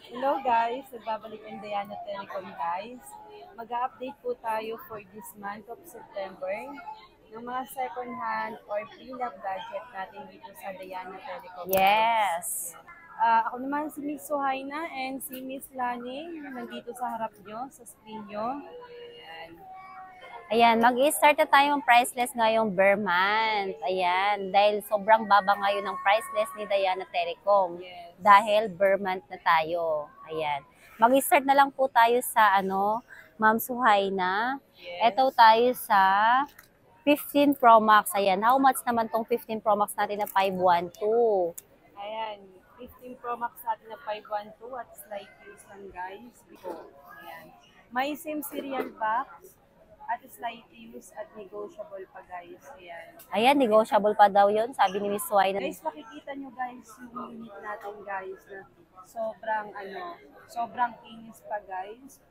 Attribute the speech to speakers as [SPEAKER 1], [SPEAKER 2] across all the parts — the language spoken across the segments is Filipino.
[SPEAKER 1] Hello guys, nagbabalik ang Diana Telecom guys. Mag-update po tayo for this month of September ng mga second hand or pre-love gadget natin dito sa Diana Telecom guys.
[SPEAKER 2] Yes.
[SPEAKER 1] Ako naman si Miss Suhaina and si Miss Lani nandito sa harap nyo, sa screen nyo. Ayan.
[SPEAKER 2] Ayan, mag-i-start na tayo ng priceless ngayong bear month. Ayan, dahil sobrang baba ngayon ng priceless ni Diana Telecom.
[SPEAKER 1] Yes.
[SPEAKER 2] Dahil bear month na tayo. Ayan. Mag-i-start na lang po tayo sa Ma'am Suhaina.
[SPEAKER 1] Yes.
[SPEAKER 2] Ito tayo sa 15 Pro Max. Ayan, how much naman tong 15 Pro Max natin na 512?
[SPEAKER 1] Ayan, 15 Pro Max natin na 512 at slight use lang guys. Ayan. May same serial box at slight use at negotiable pa guys. Ayan.
[SPEAKER 2] Ayan, negotiable pa daw yun, sabi ni Miss Suhaina.
[SPEAKER 1] Guys, makikita nyo guys yung unit natin guys na sobrang kinis pa guys.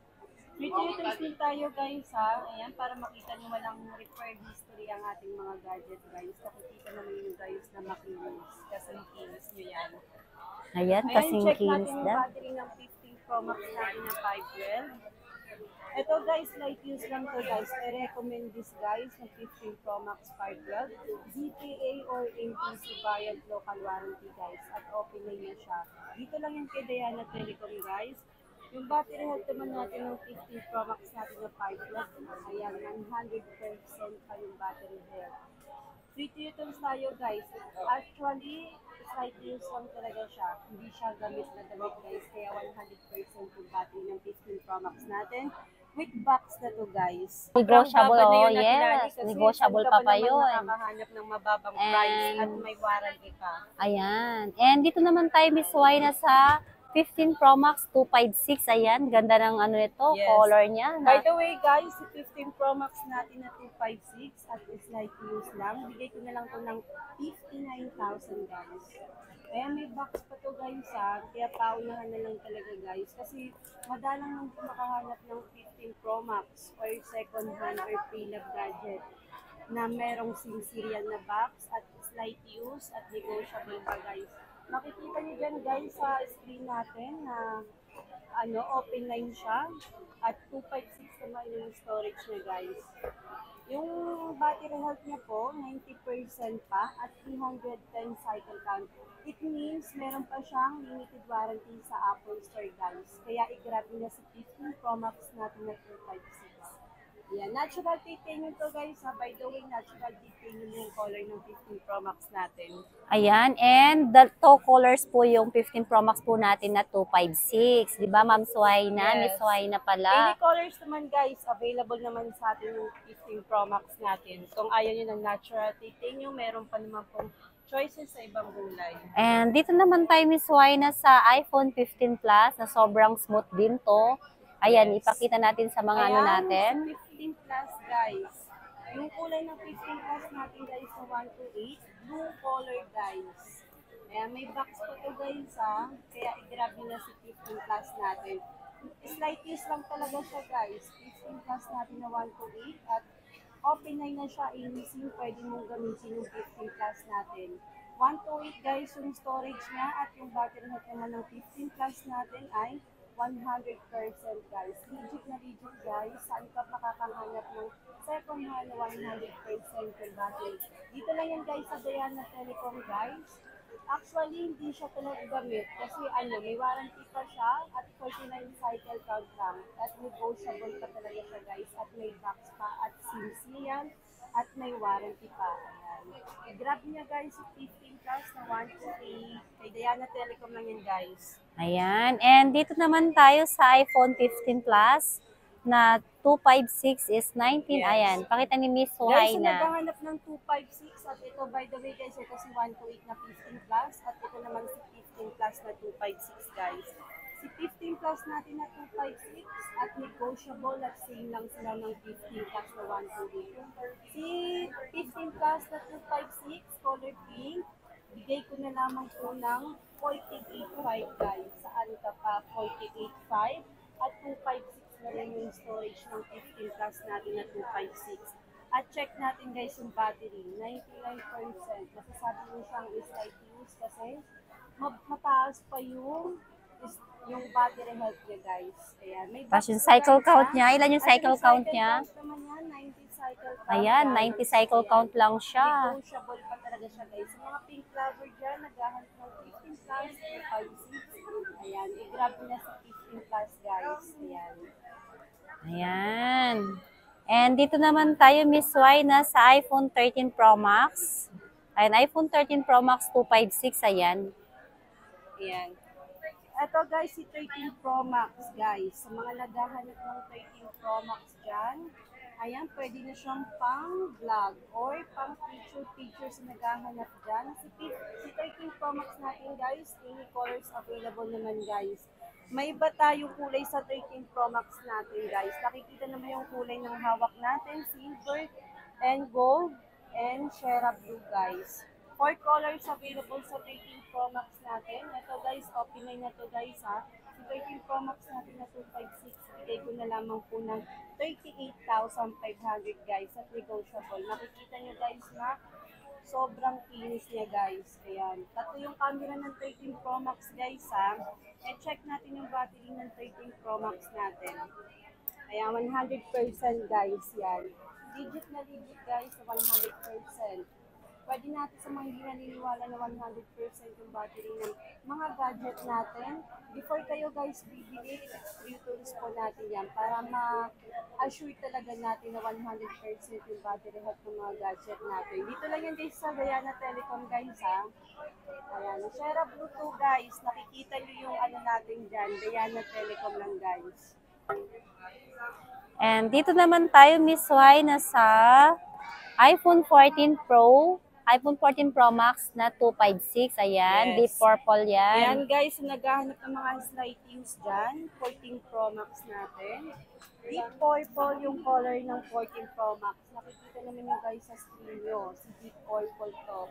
[SPEAKER 1] Returns din tayo guys ha. Ayan, para makita nyo walang required history ang ating mga gadget guys. Makikita naman nyo guys na makinis. Kasi kinis nyo yan.
[SPEAKER 2] Ayan,
[SPEAKER 1] Ayan,
[SPEAKER 2] kasing
[SPEAKER 1] check
[SPEAKER 2] kinis
[SPEAKER 1] natin yung
[SPEAKER 2] na.
[SPEAKER 1] battery ng 15 Pro Max natin na 512. Ito guys, light use lang to guys. I recommend this guys ng 15 Pro Max 512. ZPA or MPC variant local warranty guys. At open na niya siya. Dito lang yung kay Diana Telecom guys. Yung battery health naman natin ng 15 Pro Max natin na 512. Ayan, 100% pa yung battery health. 3 tons tayo guys. Actually, slight use lang talaga siya. Hindi siya gamit na damit guys. Kaya 100% yung battery ng 15 Pro Max natin. With box na to guys.
[SPEAKER 2] Negotiable,
[SPEAKER 1] Sobrang baba na
[SPEAKER 2] oh
[SPEAKER 1] yun natin,
[SPEAKER 2] yes.
[SPEAKER 1] kasi
[SPEAKER 2] Negotiable
[SPEAKER 1] saan
[SPEAKER 2] pa
[SPEAKER 1] ka
[SPEAKER 2] pa
[SPEAKER 1] ba naman
[SPEAKER 2] yun.
[SPEAKER 1] nakakahanap ng mababang price at
[SPEAKER 2] And,
[SPEAKER 1] may warranty pa.
[SPEAKER 2] ayan. And dito naman tayo, Miss Y, na sa 15 Pro Max 256. Ayan, ganda ng ano nito,
[SPEAKER 1] Yes.
[SPEAKER 2] color niya.
[SPEAKER 1] By the way guys, si 15 Pro Max natin na 256 at slight use lang. Bigay ko na lang to ng 59,000 guys. Ayan, may box pa to guys ha. Kaya paunahan na lang talaga guys. Kasi madalang nang makahanap ng 15 Pro Max or second hand or pre-love gadget na merong serial na box at slight use at negotiable pa guys. Makikita niyo dyan guys sa screen natin na open line siya at 256 naman yung storage niya guys. Yung battery health niya po, 90% pa at 310 cycle count. It means meron pa siyang limited warranty sa Apple Store guys. Kaya i-grab niyo na sa 15 Pro Max natin na 256. Yan, natural titanium to guys ha. By the way, natural titanium yung color ng 15 Pro Max natin.
[SPEAKER 2] Ayan, and the two colors po yung 15 Pro Max po natin na 256. Di ba, Ma'am Suhaina?
[SPEAKER 1] Yes.
[SPEAKER 2] Miss Suhaina pala.
[SPEAKER 1] Any colors naman guys, available naman sa atin yung 15 Pro Max natin. Kung ayaw nyo ng natural titanium, meron pa naman pong choices sa ibang gulay.
[SPEAKER 2] And dito naman tayo, Miss Suhaina, sa iPhone 15 Plus na sobrang smooth din to. Ayan,
[SPEAKER 1] Yes.
[SPEAKER 2] ipakita natin sa mga ano natin.
[SPEAKER 1] Sa 15 Plus guys. Yung kulay ng 15 Plus natin guys na 128, blue color guys. Ayan, may box pa to guys ha. Kaya i-grab nyo na si 15 Plus natin. Slight use lang talaga siya guys. 15 Plus natin na 128 at open na siya easy. Pwede mong gamitin yung 15 Plus natin. 128 guys yung storage niya at yung battery health naman ng 15 Plus natin ay 100% guys. Legit na legit guys. Saan ka makakahanap ng second hand 100% yung battery? Dito lang yan guys sa Diana Telecom guys. Actually, hindi siya talaga gamit kasi may warranty pa siya at 49 cycle count lang. At negotiable pa talaga siya guys at may box pa at SIM at may warranty pa. Ayan. I-grab niya guys sa 15 Plus na 128. Kay Diana Telecom lang yan guys.
[SPEAKER 2] Ayan. And dito naman tayo sa iPhone 15 Plus na 256 is 19.
[SPEAKER 1] Yes.
[SPEAKER 2] Ayan. Pakita ni Miss
[SPEAKER 1] Guys,
[SPEAKER 2] Suhaina.
[SPEAKER 1] naghahanap ng 256 at ito by the way guys, ito si 128 na 15 Plus at ito naman si 15 Plus na 256 guys. Si 15 Plus natin na 256 at negotiable at same lang sila ng 15 Plus na 128. Si 15 Plus na 256 color pink, bigay ko na lamang po ng 48.5 guys. Saan ka pa? 48.5 at 256 na rin yung storage ng 15 Plus natin na 256. At check natin guys yung battery, 99%. Masasabi mo siyang is light use kasi mataas pa yung is yung battery health niya, guys. Ayan. May
[SPEAKER 2] Tapos
[SPEAKER 1] box
[SPEAKER 2] yung
[SPEAKER 1] pa,
[SPEAKER 2] cycle
[SPEAKER 1] guys,
[SPEAKER 2] count
[SPEAKER 1] ha?
[SPEAKER 2] niya. Ilan yung
[SPEAKER 1] At
[SPEAKER 2] cycle count niya?
[SPEAKER 1] count naman yan, 90 cycle count.
[SPEAKER 2] Ayan,
[SPEAKER 1] guys.
[SPEAKER 2] 90 cycle
[SPEAKER 1] Ayan.
[SPEAKER 2] count lang siya.
[SPEAKER 1] Negotiable pa talaga siya, guys. Sa mga pink lover dyan, naghahanap ng 15 plus, 256. Ayan, i-grab na sa 15 plus, guys. Ayan.
[SPEAKER 2] Ayan. And dito naman tayo, Miss Y, na sa iPhone 13 Pro Max. Ayan, iPhone 13 Pro Max 256, ayan.
[SPEAKER 1] Ayan. Ito guys, si 13 Pro Max guys. Sa mga naghahanap ng 13 Pro Max dyan, ayan, pwede na siyang pang vlog or pang picture sa naghahanap dyan. Si 13 Pro Max natin guys, any colors available naman guys. May iba tayong kulay sa 13 Pro Max natin guys. Nakikita naman yung kulay ng hawak natin, silver and gold and Shera blue guys. 4 colors available sa 13 Pro Max natin. Ito guys, open na to guys ha. Sa 13 Pro Max natin na 256, bigay ko na lamang po ng 38,500 guys at negotiable. Nakikita nyo guys na sobrang kinis niya guys. Ayan. Tatlo yung camera ng 13 Pro Max guys ha. And check natin yung battery ng 13 Pro Max natin. Ayan, 100% guys yan. Legit na legit guys sa 100%. Pwede natin sa mga hindi naniniwala na 100% yung battery ng mga gadget natin. Before kayo guys bibili, i-experience po natin yan para ma-assure talaga natin na 100% yung battery health ng mga gadget natin. Dito lang yan guys sa Diana Telecom guys ha. Ayan, Shera Bluetooth guys, nakikita nyo yung ano natin dyan, Diana Telecom lang guys.
[SPEAKER 2] And dito naman tayo, Miss Y, na sa iPhone 14 Pro, iPhone 14 Pro Max na 256. Ayan,
[SPEAKER 1] Yes.
[SPEAKER 2] deep purple
[SPEAKER 1] Ayan
[SPEAKER 2] yan.
[SPEAKER 1] guys, naghahanap ng mga slightings dyan, 14 Pro Max natin. Deep purple yung color ng 14 Pro Max. Nakikita naman yung guys sa screen nyo, si deep purple to.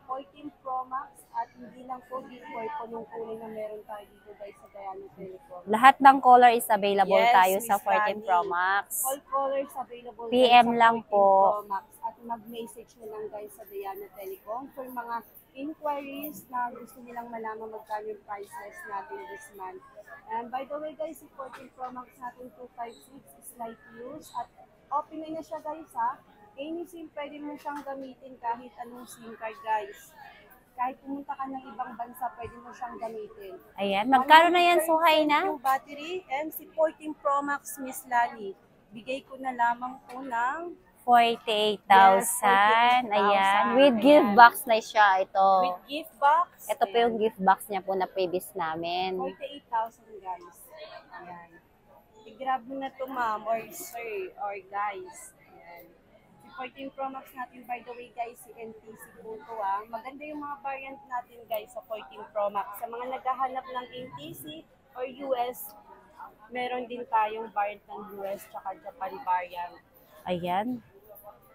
[SPEAKER 1] 14 Pro Max at hindi lang po deep purple yung kulay na meron tayo dito guys sa Diana Telecom.
[SPEAKER 2] Lahat ng color is available
[SPEAKER 1] Yes,
[SPEAKER 2] tayo sa
[SPEAKER 1] Miss
[SPEAKER 2] 14 Pro
[SPEAKER 1] Lani.
[SPEAKER 2] Max.
[SPEAKER 1] All colors available
[SPEAKER 2] PM
[SPEAKER 1] guys sa
[SPEAKER 2] lang
[SPEAKER 1] 14
[SPEAKER 2] po.
[SPEAKER 1] Pro Max. At mag-message na lang guys sa Diana Telecom for mga inquiries na gusto nilang malaman magkano yung price list natin this month. And by the way guys, si 14 Pro Max natin 256 is light use at open na siya guys ha. Any SIM pwede mo siyang gamitin kahit anong SIM card guys. Kahit pumunta ka ng ibang bansa, pwede mo siyang gamitin.
[SPEAKER 2] Ayan, magkano na yan,
[SPEAKER 1] 100%
[SPEAKER 2] Suhay na?
[SPEAKER 1] yung battery and si 14 Pro Max Miss Lani. Bigay ko na lamang po ng
[SPEAKER 2] 48,000.
[SPEAKER 1] Yes, 48,000.
[SPEAKER 2] Ayan, with
[SPEAKER 1] Ayan.
[SPEAKER 2] gift box na siya. Ito.
[SPEAKER 1] with gift box.
[SPEAKER 2] Ito po yung gift box niya po na previous namin.
[SPEAKER 1] 48,000 guys. Ayan. I-grab mo na to ma'am or sir or guys. Ayan. Si 14 Pro Max natin by the way guys, si NTC po to ah. Maganda yung mga variant natin guys sa 14 Pro Max. Sa mga naghahanap ng NTC or US, meron din tayong variant ng US tsaka Japan variant.
[SPEAKER 2] Ayan.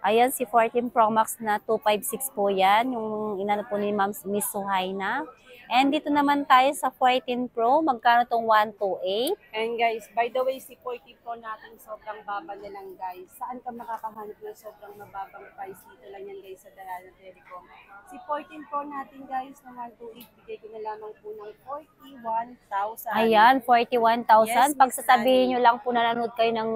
[SPEAKER 2] Ayan, si 14 Pro Max na 256 po yan. Yung inano po ni Ma'am Miss Suhayna. And dito naman tayo sa 14 Pro. Magkano tong 128?
[SPEAKER 1] And guys, by the way, si 14 Pro natin sobrang baba na lang guys. Saan ka makakahanap ng sobrang mababang price? Dito lang yan guys sa Diana Telecom. Si 14 Pro natin guys na 128, bigay ko na lamang po ng 41,000.
[SPEAKER 2] Ayan, 41,000.
[SPEAKER 1] Yes,
[SPEAKER 2] Pag
[SPEAKER 1] Miss
[SPEAKER 2] sasabihin
[SPEAKER 1] Lani.
[SPEAKER 2] nyo lang po nanonood kayo ng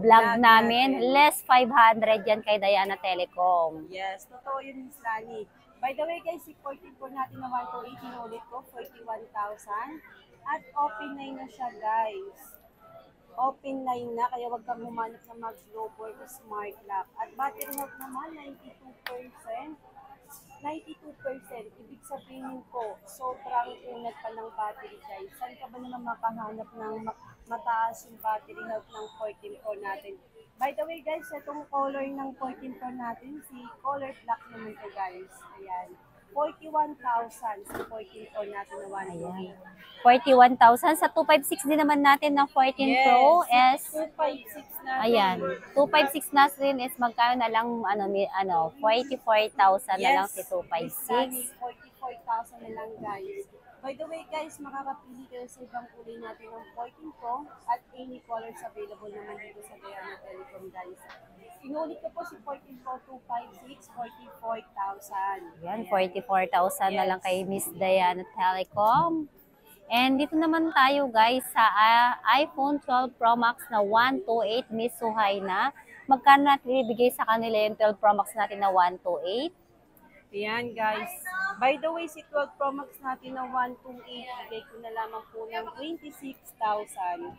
[SPEAKER 2] vlog namin,
[SPEAKER 1] natin.
[SPEAKER 2] less 500 yan kay Diana Telecom.
[SPEAKER 1] Yes, totoo yun Miss Lani. By the way guys, si 14 Pro natin na 128, inulit ko, 41,000. At open line na siya guys. Open line na, kaya wag kang humanap ng mag-global o smart lock. At battery health naman, 92%. 92%. Ibig sabihin ko, sobrang unat pa ng battery guys. Saan ka ba naman makahanap ng mataas yung battery health ng 14 Pro natin? By the way guys, itong color ng 14 Pro natin, si color black naman to guys. Ayan. 41,000 sa 14 Pro natin na 128.
[SPEAKER 2] 41,000. Sa 256 din naman natin ng 14 Pro is
[SPEAKER 1] 256 natin.
[SPEAKER 2] ayan, 256 na rin is magkano na lang 44,000 na lang si 256.
[SPEAKER 1] 44,000 na lang guys. By the way guys, makakapili kayo sa ibang kulay natin ng 14 Pro at any colors available naman dito sa Diana Telecom guys. Inulit ko po si 14 Pro 256, 44,000.
[SPEAKER 2] Yan, 44,000 na lang kay Miss Diana Telecom. And dito naman tayo guys sa iPhone 12 Pro Max na 128 Miss Suhaina. Magkano natin ibigay sa kanila yung 12 Pro Max natin na 128?
[SPEAKER 1] Ayan guys. By the way, si 12 Pro Max natin na 128, bigay ko na lamang po ng 26,000.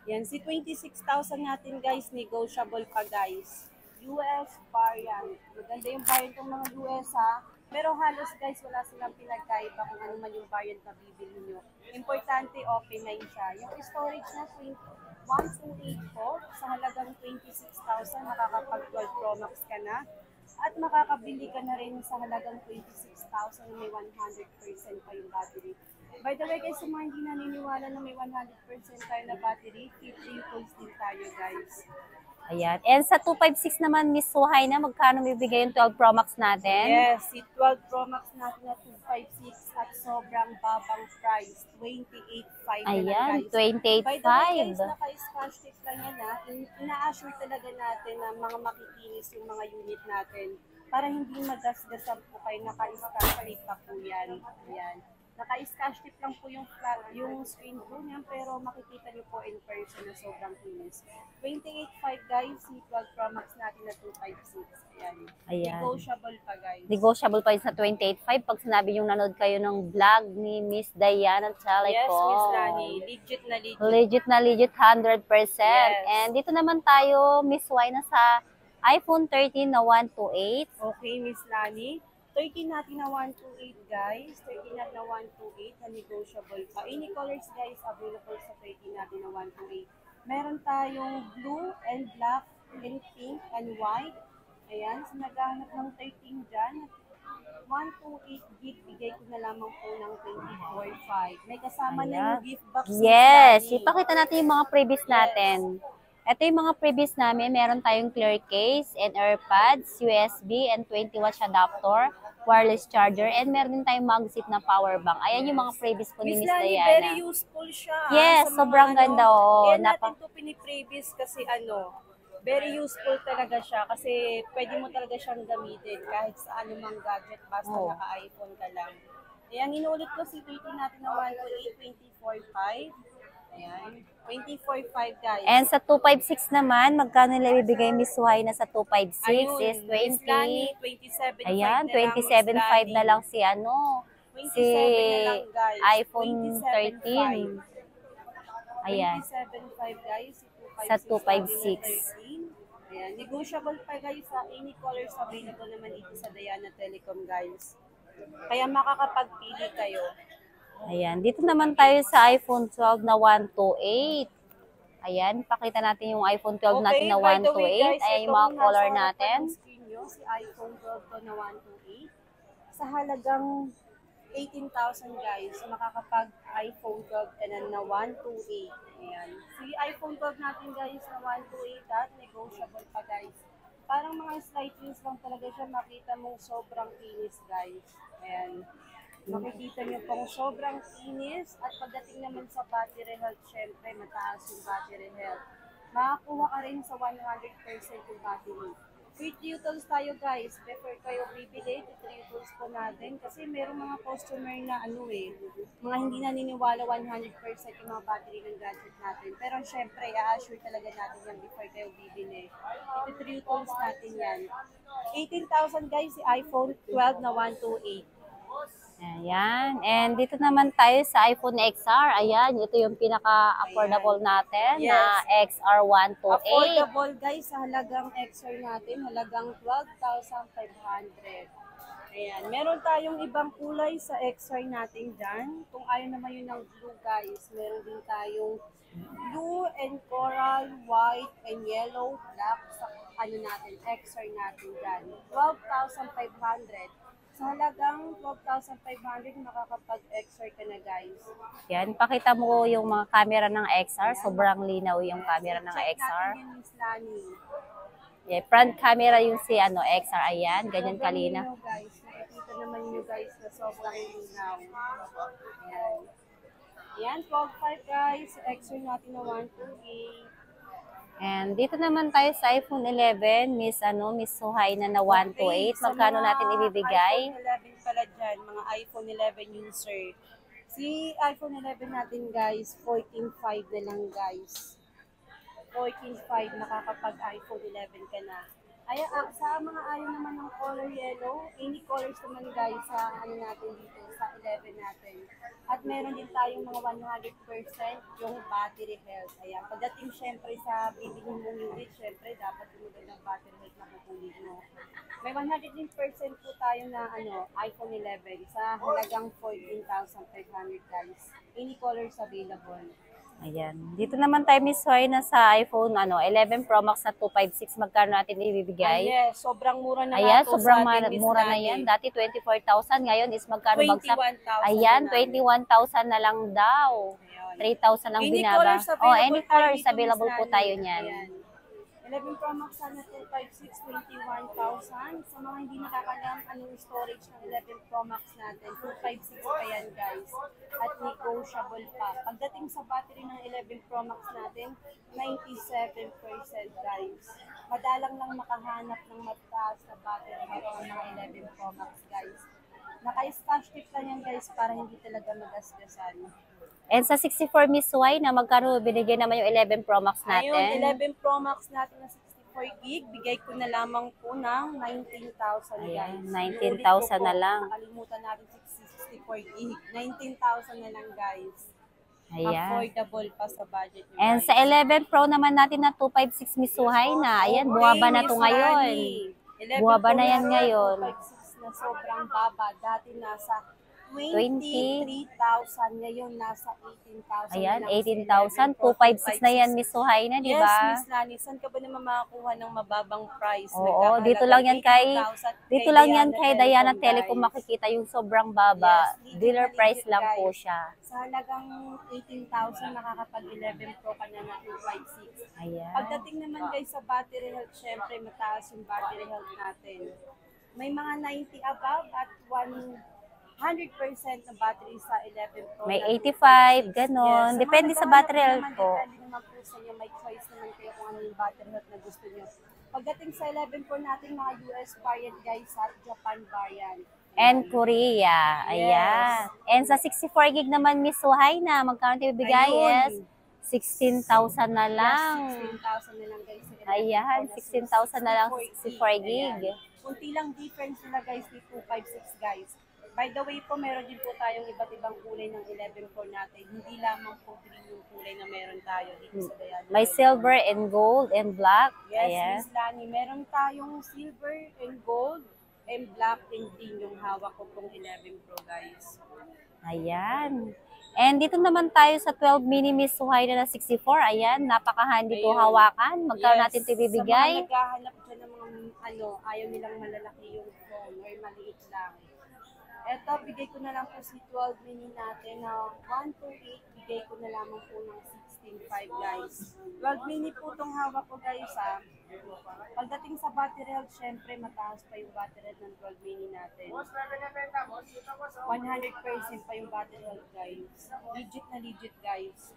[SPEAKER 1] Yan, si 26,000 natin guys, negotiable pa guys. US variant. Maganda yung variant ng mga US ha. Pero halos guys, wala silang pinagkaiba kung ano man yung variant na bibili nyo. Importante, open na siya. Yung storage na 1284 sa halagang 26,000, makakapag 12 Pro Max ka na. At makakabili ka na rin sa halagang 26,000 na may 100% pa yung battery. By the way guys, sa mga hindi naniniwala na may 100% tayo na battery, keep tools din tayo guys.
[SPEAKER 2] Ayan. And sa 256 naman, Miss Suhaina, magkano bibigay yung 12 Pro Max natin?
[SPEAKER 1] Yes, si 12 Pro Max natin na 256 at sobrang babang price, 28,500
[SPEAKER 2] Ayan,
[SPEAKER 1] na lang guys.
[SPEAKER 2] 28,500.
[SPEAKER 1] By the way guys, naka-scotch tape lang yan ha. Ina-assure talaga natin na mga makikinis yung mga unit natin para hindi magasgasan po kayo, naka-scotch tape pa po yan. Ayan. Naka-scotch tape lang po yung screen po niyan, pero makikita niyo po in person na sobrang kinis. 28,500 guys, si 12 Pro Max natin na 256. Ayan.
[SPEAKER 2] Ayan.
[SPEAKER 1] Negotiable pa guys.
[SPEAKER 2] Negotiable pa yun sa 28,500 pag sinabi yung nanood kayo ng vlog ni Miss Diana Telecom.
[SPEAKER 1] Yes, Miss Lani. Legit na legit.
[SPEAKER 2] Legit na legit, 100%.
[SPEAKER 1] Yes.
[SPEAKER 2] And dito naman tayo, Miss Y, na sa iPhone 13 na 128.
[SPEAKER 1] Okay, Miss Lani. 13 natin na 128 guys. 13 natin na 128 na negotiable pa. Any colors guys available sa 13 natin na 128. Meron tayong blue and black and pink and white. Ayan, so naghahanap ng 13 dyan. 128 gig, bigay ko na lamang po ng 24,500. May kasama na yung gift box.
[SPEAKER 2] Yes,
[SPEAKER 1] Miss Lani.
[SPEAKER 2] ipakita natin yung mga previous natin. Ito yung mga previous namin. Meron tayong clear case and AirPods, USB, and 20 watts adapter, wireless charger, and meron din tayong magnet na power bank. Ayan yung mga previous po ni
[SPEAKER 1] Miss
[SPEAKER 2] Miss
[SPEAKER 1] Lani,
[SPEAKER 2] Diana.
[SPEAKER 1] very useful siya.
[SPEAKER 2] Yes,
[SPEAKER 1] sa mga
[SPEAKER 2] sobrang ganda. Oo.
[SPEAKER 1] Kaya natin ito piniprevious kasi very useful talaga siya kasi pwede mo talaga siyang gamitin kahit sa anumang gadget basta
[SPEAKER 2] Oo.
[SPEAKER 1] naka-iPhone ka lang. Ayan, inuulit ko si 30 natin na 128, 24,500. Ayan, 24,500 guys.
[SPEAKER 2] And sa 256 naman, magkano nila ibibigay Miss Y na sa 256
[SPEAKER 1] Ayun,
[SPEAKER 2] is
[SPEAKER 1] Miss Lani,
[SPEAKER 2] 20.
[SPEAKER 1] 27,500
[SPEAKER 2] Ayan,
[SPEAKER 1] na lang, Miss
[SPEAKER 2] 27.5 na
[SPEAKER 1] Lani.
[SPEAKER 2] lang si
[SPEAKER 1] 27 na lang, guys.
[SPEAKER 2] iPhone 13. Ayan.
[SPEAKER 1] 27,500 guys.
[SPEAKER 2] Sa 256.
[SPEAKER 1] Ayan. Negotiable pa guys sa any colors available naman dito sa Diana Telecom guys. Kaya makakapagpili kayo.
[SPEAKER 2] Ayan. Dito naman tayo sa iPhone 12 na 128. Ayan. Pakita natin yung iPhone 12 natin na
[SPEAKER 1] by the way,
[SPEAKER 2] 128.
[SPEAKER 1] guys,
[SPEAKER 2] Ayan yung
[SPEAKER 1] ito
[SPEAKER 2] mga
[SPEAKER 1] ang
[SPEAKER 2] color
[SPEAKER 1] nasa harapan
[SPEAKER 2] natin.
[SPEAKER 1] ng screen nyo, si iPhone 12 to na 128. Sa halagang 18,000 guys, makakapag iPhone 12 ka na 128. Ayan. Si iPhone 12 natin guys na 128 at negotiable pa guys. Parang mga slight use lang talaga siya, makita mong sobrang kinis guys. Ayan. Makikita nyo pong sobrang kinis at pagdating naman sa battery health, syempre mataas yung battery health. Makakuha ka rin sa 100% yung battery. With utils tayo guys, before kayo bibili, utils po natin kasi merong mga customer na mga hindi naniniwala 100% yung mga battery ng gadget natin. Pero syempre, i-assure talaga natin yan before kayo bibili. Utils natin yan. 18,000 guys, si iPhone 12 na 128.
[SPEAKER 2] Ayan. And dito naman tayo sa iPhone XR. Ayan. Ito yung pinaka-affordable natin na XR128.
[SPEAKER 1] Affordable guys sa halagang XR natin. Halagang 12,500. Ayan. Meron tayong ibang kulay sa XR natin dyan. Kung ayaw naman yun ng blue guys, meron din tayong blue and coral, white and yellow, black sa natin, XR natin dyan. 12,500. Sa halagang 12,500, makakapag-XR ka na guys.
[SPEAKER 2] Yan, pakita mo yung mga camera ng XR. Sobrang linaw yung camera ng
[SPEAKER 1] Check
[SPEAKER 2] XR.
[SPEAKER 1] natin yung Miss Lani.
[SPEAKER 2] Yeah, front camera yung si XR. Ayan, ganyan
[SPEAKER 1] Sobrang
[SPEAKER 2] kalina.
[SPEAKER 1] linaw, guys. Nakikita naman nyo guys na sobrang linaw. Ayan. Ayan, 12,500 guys. XR natin na 128.
[SPEAKER 2] And dito naman tayo sa iPhone 11, Miss Suhaina na 128.
[SPEAKER 1] Sa
[SPEAKER 2] Magkano
[SPEAKER 1] mga
[SPEAKER 2] natin ibibigay?
[SPEAKER 1] iPhone 11 pala dyan, mga iPhone 11 user. Si iPhone 11 natin guys, 14.5 na lang guys. 14.5 nakakapag iPhone 11 ka na. Ay, sa mga ayaw naman ng color yellow, any colors naman guys sa ano natin dito, sa 11 natin. At meron din tayong mga 100% yung battery health. Ayan, pagdating syempre sa bibilhin mong unit, syempre dapat yung magandang battery health na kukunin mo. May 100% po tayo na iPhone 11 sa halagang 14,500 guys. Any colors available.
[SPEAKER 2] Ayan. Dito naman tayo, Miss Hoy, na sa iPhone 11 Pro Max na 256. Magkano natin ibibigay?
[SPEAKER 1] Yes, sobrang mura na
[SPEAKER 2] Ayan,
[SPEAKER 1] nga to
[SPEAKER 2] sobrang
[SPEAKER 1] sa atin, Miss
[SPEAKER 2] mura na
[SPEAKER 1] Lani.
[SPEAKER 2] yan. Dati 24,000. Ngayon is magkano bagsak?
[SPEAKER 1] 21,000
[SPEAKER 2] Ayan,
[SPEAKER 1] na lang.
[SPEAKER 2] 21,000 na lang daw. 3,000 ang
[SPEAKER 1] Any
[SPEAKER 2] binaba.
[SPEAKER 1] colors available
[SPEAKER 2] Oh, any
[SPEAKER 1] tayo
[SPEAKER 2] colors
[SPEAKER 1] dito,
[SPEAKER 2] available
[SPEAKER 1] Miss
[SPEAKER 2] po
[SPEAKER 1] Lani.
[SPEAKER 2] tayo niyan.
[SPEAKER 1] Ayan. 11 Pro Max sana 256, 21,000. Sa mga hindi nakakalam, anong storage ng 11 Pro Max natin, 256 pa yan guys. At negotiable pa. Pagdating sa battery ng 11 Pro Max natin, 97% guys. Madalang lang makahanap ng mataas na battery ng mga 11 Pro Max guys. Naka-stash tip lang yan guys para hindi talaga magasgasan.
[SPEAKER 2] And sa 64 Miss Hoy, na magkano binigyan naman yung 11 Pro Max natin?
[SPEAKER 1] Ayun, 11 Pro Max natin na 64 gig, bigay ko na lamang po ng 19,000
[SPEAKER 2] Ayan,
[SPEAKER 1] guys.
[SPEAKER 2] 19,000 na lang.
[SPEAKER 1] Nakalimutan natin 64 gig. 19,000 na lang guys.
[SPEAKER 2] Ayan.
[SPEAKER 1] Affordable pa sa budget nyo
[SPEAKER 2] And
[SPEAKER 1] guys.
[SPEAKER 2] sa 11 Pro naman natin na 256 Miss Hoy na. Ayan, bumaba na to
[SPEAKER 1] Miss
[SPEAKER 2] ngayon.
[SPEAKER 1] Lani. 11
[SPEAKER 2] Bumaba
[SPEAKER 1] Pro
[SPEAKER 2] na yan
[SPEAKER 1] natin,
[SPEAKER 2] ngayon.
[SPEAKER 1] 256 na sobrang baba. Dati nasa
[SPEAKER 2] 20.
[SPEAKER 1] 23,000. Ngayon nasa 18,000.
[SPEAKER 2] Ayan,
[SPEAKER 1] na lang sa
[SPEAKER 2] 18,000.
[SPEAKER 1] 11 Pro,
[SPEAKER 2] 256 na yan, Miss Hoy na, di
[SPEAKER 1] Yes,
[SPEAKER 2] ba?
[SPEAKER 1] Miss Lani, saan ka ba naman makakuha ng mababang price?
[SPEAKER 2] Oo, dito lang yan kay Diana Telecom
[SPEAKER 1] guys.
[SPEAKER 2] makikita yung sobrang baba.
[SPEAKER 1] Yes, legit
[SPEAKER 2] Dealer
[SPEAKER 1] na
[SPEAKER 2] price
[SPEAKER 1] legit,
[SPEAKER 2] lang
[SPEAKER 1] guys.
[SPEAKER 2] po siya.
[SPEAKER 1] Sa halagang 18,000, nakakapag 11 Pro ka na na 256.
[SPEAKER 2] Ayan.
[SPEAKER 1] Pagdating naman guys sa battery health, syempre mataas yung battery health natin. May mga 90 above at 100% na battery sa 11 Pro.
[SPEAKER 2] May
[SPEAKER 1] na
[SPEAKER 2] 85,
[SPEAKER 1] 256.
[SPEAKER 2] ganon.
[SPEAKER 1] Yes,
[SPEAKER 2] Depende sa battery health po.
[SPEAKER 1] Depende naman po sa inyo. May choice naman kayo kung ano yung battery health na gusto nyo. Pagdating sa 11 Pro natin, mga US variant guys at Japan variant.
[SPEAKER 2] And Korea. Ayan. And sa 64 gig naman, Miss Hoy na, magkano tayo bibigay? Yes,
[SPEAKER 1] Ayun.
[SPEAKER 2] 16,000 na lang.
[SPEAKER 1] 16,000 na lang guys.
[SPEAKER 2] Ayan, 16,000 na lang, 64 gig.
[SPEAKER 1] Ayan. Kunti lang difference nila guys, ni 256 guys. By the way po, meron din po tayong iba't ibang kulay ng 11 Pro natin. Hindi lamang po green yung kulay na meron tayo dito sa Diana.
[SPEAKER 2] May silver and gold and black.
[SPEAKER 1] Yes,
[SPEAKER 2] Ayan.
[SPEAKER 1] Miss Lani, meron tayong silver and gold and black and green yung hawak ko pong 11 Pro guys.
[SPEAKER 2] Ayan. And dito naman tayo sa 12 mini Miss Hoy na 64. Ayan, napaka-handy po
[SPEAKER 1] Ayun.
[SPEAKER 2] hawakan. Magkano
[SPEAKER 1] Yes,
[SPEAKER 2] natin ito
[SPEAKER 1] sa
[SPEAKER 2] ibibigay?
[SPEAKER 1] mga naghahanap dyan ng mga ayaw nilang malalaki yung phone or maliit lang. Eto, bigay ko na lang po si 12 mini natin na 128, bigay ko na lamang po ng 16.5 guys. 12 mini po itong hawak ko guys ha. Pagdating sa battery health, syempre mataas pa yung battery health ng 12 mini natin. 100% pa yung battery health guys. Legit na legit guys.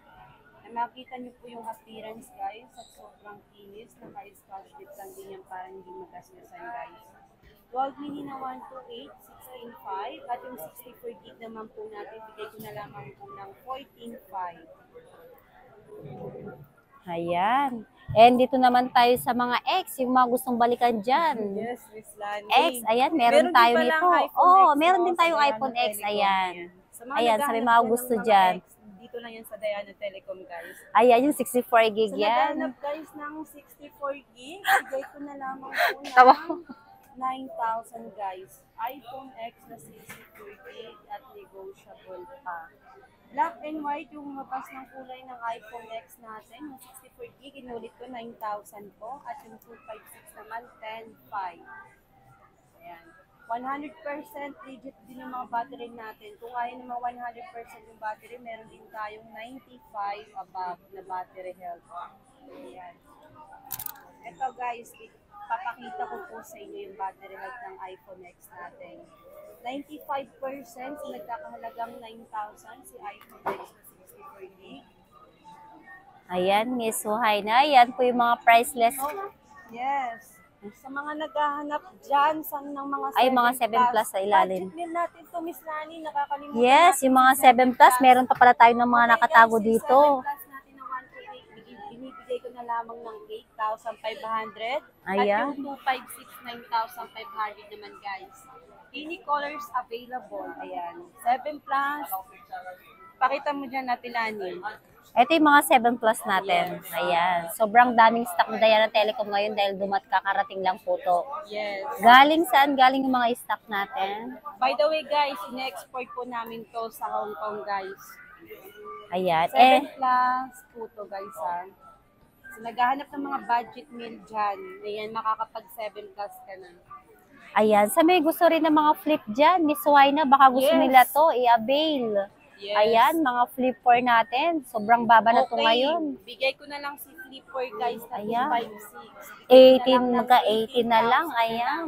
[SPEAKER 1] Makita niyo po yung appearance guys at sobrang kinis. Naka-scotch tape lang din yan para hindi magasgasan guys. 12 mini na 128, 16.5 at yung 64 gig naman po natin, bigay ko na lamang po ng 14.5.
[SPEAKER 2] Ayan. And dito naman tayo sa mga X, yung mga gustong balikan dyan.
[SPEAKER 1] Yes, Miss Lani.
[SPEAKER 2] X, ayan, meron tayo nito. Oo, meron din tayong iPhone X, ayan. Ayan, sa may mga gusto dyan.
[SPEAKER 1] Dito lang yan sa Diana Telecom guys.
[SPEAKER 2] Ayan, yung 64 gig
[SPEAKER 1] Sa
[SPEAKER 2] yan.
[SPEAKER 1] naghanap guys ng 64 gig, bigay ko na lamang po
[SPEAKER 2] Tawa
[SPEAKER 1] ng 9,000 guys. iPhone X na 64 gig at negotiable pa. Black and white yung mabas ng kulay ng iPhone X natin. Yung 64 gig, inulit ko 9,000 po. At yung 256 naman, 10,500. Ayan. 100% legit din yung mga battery natin. Kung ayaw naman 100% yung battery, meron din tayong 95 above na battery health. Ayan. Ito guys, papakita ko po sa inyo yung battery health ng iPhone X natin. 95% nagkakahalagang 9,000 si iPhone X na 64 gig.
[SPEAKER 2] Ayan, Miss Hoy na. Ayan po yung mga priceless.
[SPEAKER 1] Oh, yes. Sa mga naghahanap dyan, ng mga
[SPEAKER 2] Ay, mga 7 plus sa ilalim.
[SPEAKER 1] Budget meal natin to, Miss Lani. Nakakalimutan
[SPEAKER 2] Yes,
[SPEAKER 1] natin
[SPEAKER 2] yung mga
[SPEAKER 1] si
[SPEAKER 2] 7 plus, meron pa pala tayo ng mga
[SPEAKER 1] Okay,
[SPEAKER 2] nakatago
[SPEAKER 1] guys,
[SPEAKER 2] dito.
[SPEAKER 1] yung 7 plus natin na 128, binibigay ko na lamang ng 8,500. At
[SPEAKER 2] Ayan.
[SPEAKER 1] yung 256, 9,500 naman, guys. Any colors available. Ayan. 7 plus. Pakita mo dyan natin, Lani.
[SPEAKER 2] Ito yung mga 7 plus natin. Ayan. Sobrang daming stock na Diana Telecom ngayon dahil kakarating lang po to.
[SPEAKER 1] Yes.
[SPEAKER 2] Galing saan? Galing yung mga stock natin.
[SPEAKER 1] By the way, guys, in-export po namin to sa Hong Kong, guys.
[SPEAKER 2] Ayan.
[SPEAKER 1] 7 plus po to, guys, ha. So, naghahanap ng mga budget meal dyan. Ayan, makakapag 7 plus ka na.
[SPEAKER 2] Ayan. Sa may gusto rin ng mga flip dyan, Miss Wina, baka gusto
[SPEAKER 1] Yes.
[SPEAKER 2] nila to, i-avail.
[SPEAKER 1] Yes.
[SPEAKER 2] Ayan, mga flip 4 natin. Sobrang baba na to ngayon.
[SPEAKER 1] Bigay ko na lang si Flipper, guys, na
[SPEAKER 2] Ayan.
[SPEAKER 1] 256.
[SPEAKER 2] 18, magka-18 na lang. Ayan.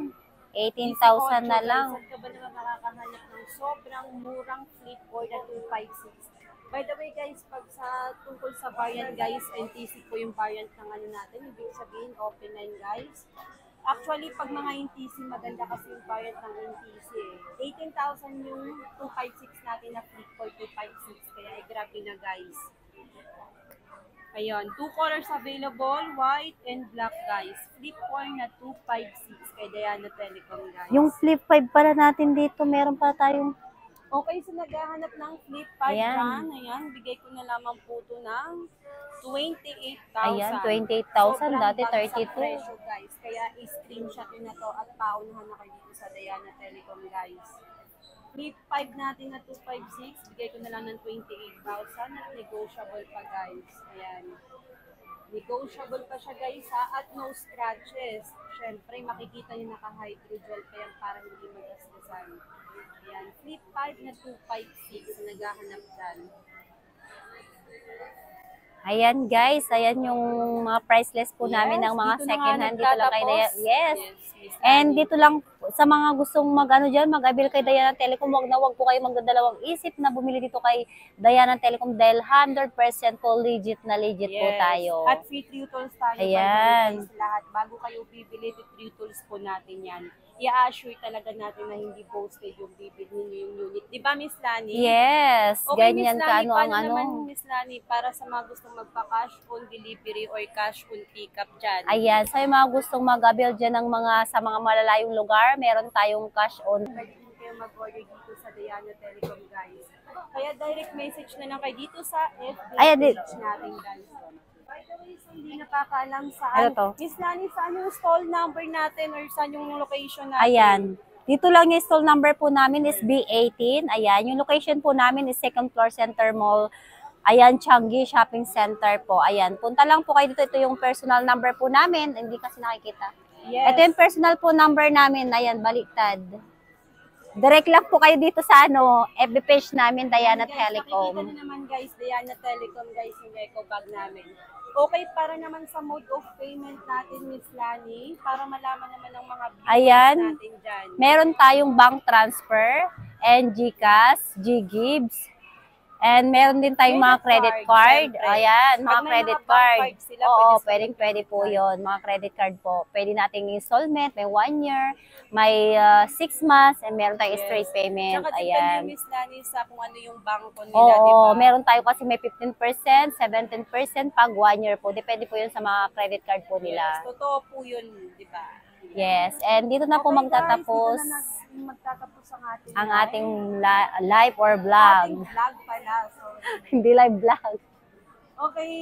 [SPEAKER 2] 18,000 na lang.
[SPEAKER 1] Saan ka ba naman makakahanap ng sobrang murang Flipper na 256? By the way, guys, pag sa tungkol sa variant, guys, NTC po yung variant ng ano natin. Ibig sabihin, open line, guys. Actually, pag mga NTC, maganda kasi yung variant ng NTC. 18,000 yung 256 natin na flip for 256. Kaya grabe na, guys. Ayun, 2 colors available, white and black, guys. Flip 4 na 256 kay Diana Telecom, guys.
[SPEAKER 2] Yung flip 5 pala natin dito, meron pa tayong...
[SPEAKER 1] Okay, so naghahanap ng flip 5
[SPEAKER 2] Ayan.
[SPEAKER 1] dyan. Ayan, bigay ko na lamang po ito ng 28,000.
[SPEAKER 2] Ayan, 28,000.
[SPEAKER 1] Sobrang
[SPEAKER 2] Dati
[SPEAKER 1] bagsak
[SPEAKER 2] 32.
[SPEAKER 1] presyo, guys. Kaya i-screenshot nyo na to at paunahan na kayo dito sa Diana Telecom, guys. Flip 5 natin na 256, bigay ko na lang ng 28,000 at negotiable pa, guys. Ayan. Negotiable pa siya, guys, ha? At no scratches. Siyempre, makikita nyo naka-hydrogel pa yan para hindi magasgasan. Ayan. Flip 5 na 256, naghahanap dyan.
[SPEAKER 2] Ayan guys, ayan yung mga priceless po namin ng mga
[SPEAKER 1] dito na
[SPEAKER 2] second
[SPEAKER 1] nga
[SPEAKER 2] hand. Dito lang kay Diana.
[SPEAKER 1] nagtatapos.
[SPEAKER 2] Yes.
[SPEAKER 1] Miss
[SPEAKER 2] And
[SPEAKER 1] Annie.
[SPEAKER 2] dito lang sa mga gustong mag-ano dyan, mag-avail kay Diana Telecom, wag po kayo magdadalawang isip na bumili dito kay Diana Telecom dahil 100% po legit po tayo.
[SPEAKER 1] At free true tools tayo.
[SPEAKER 2] Ayan.
[SPEAKER 1] Guys, lahat. Bago kayo bibili, free tools po natin yan. I-assure talaga natin na hindi posted yung bibili ninyo yung unit. Di ba, Miss Lani?
[SPEAKER 2] Yes,
[SPEAKER 1] Okay,
[SPEAKER 2] ganyan
[SPEAKER 1] Miss
[SPEAKER 2] ka
[SPEAKER 1] Lani,
[SPEAKER 2] ano ang
[SPEAKER 1] paano
[SPEAKER 2] ano.
[SPEAKER 1] naman, Miss Lani, para sa mga gustong magpa-cash on delivery or cash on pickup dyan?
[SPEAKER 2] Ayan, sa mga gustong mag-avail dyan ng sa mga malalayong lugar, meron tayong cash on.
[SPEAKER 1] Pwede din kayo mag-order dito sa Diana Telecom, guys. Kaya direct message na lang kayo dito sa FB
[SPEAKER 2] Ayan,
[SPEAKER 1] page natin, guys. By the way, so hindi napakaalam saan.
[SPEAKER 2] Ano to?
[SPEAKER 1] Miss Lani, saan yung stall number natin or saan yung location natin?
[SPEAKER 2] Ayan. Dito lang yung stall number po namin is B18. Ayan. Yung location po namin is 2nd floor Center Mall. Ayan, Changi Shopping Center po. Ayan. Punta lang po kayo dito. Ito yung personal number po namin. Hindi kasi nakikita.
[SPEAKER 1] Yes.
[SPEAKER 2] Ito yung personal po number namin. Ayan, baliktad. Direct lang po kayo dito sa FB page namin, Diana
[SPEAKER 1] Guys,
[SPEAKER 2] Telecom.
[SPEAKER 1] nakikita nyo naman, guys, Diana Telecom, guys, yung eco bag namin. Okay, para naman sa mode of payment natin, Miss Lani, para malaman naman ng mga viewers
[SPEAKER 2] Ayan.
[SPEAKER 1] natin dyan.
[SPEAKER 2] Meron tayong bank transfer, and GCash, GGives, and meron din tayong mga credit card.
[SPEAKER 1] Syempre.
[SPEAKER 2] Ayan, mga
[SPEAKER 1] Pag may
[SPEAKER 2] credit
[SPEAKER 1] mga bank
[SPEAKER 2] card.
[SPEAKER 1] card sila,
[SPEAKER 2] Oo,
[SPEAKER 1] pwede
[SPEAKER 2] pwedeng
[SPEAKER 1] sila
[SPEAKER 2] pwede po
[SPEAKER 1] mag-credit
[SPEAKER 2] yon, mga credit card po. Pwede nating installment, may 1 year, may 6 months, and meron tayong straight payment.
[SPEAKER 1] Tsaka depende
[SPEAKER 2] Ayan.
[SPEAKER 1] yung Miss Lani sa kung ano yung bangko nila,
[SPEAKER 2] Oo,
[SPEAKER 1] di ba?
[SPEAKER 2] meron tayo kasi may 15%, 17% pag 1 year po. Depende po yun sa mga credit card po nila.
[SPEAKER 1] Yes, totoo po yun, di ba?
[SPEAKER 2] Yes, and dito na po
[SPEAKER 1] Okay,
[SPEAKER 2] magtatapos
[SPEAKER 1] guys, dito na magtatapos
[SPEAKER 2] ang ating live or vlog.
[SPEAKER 1] ating vlog pala. So,
[SPEAKER 2] Hindi live vlog.
[SPEAKER 1] okay.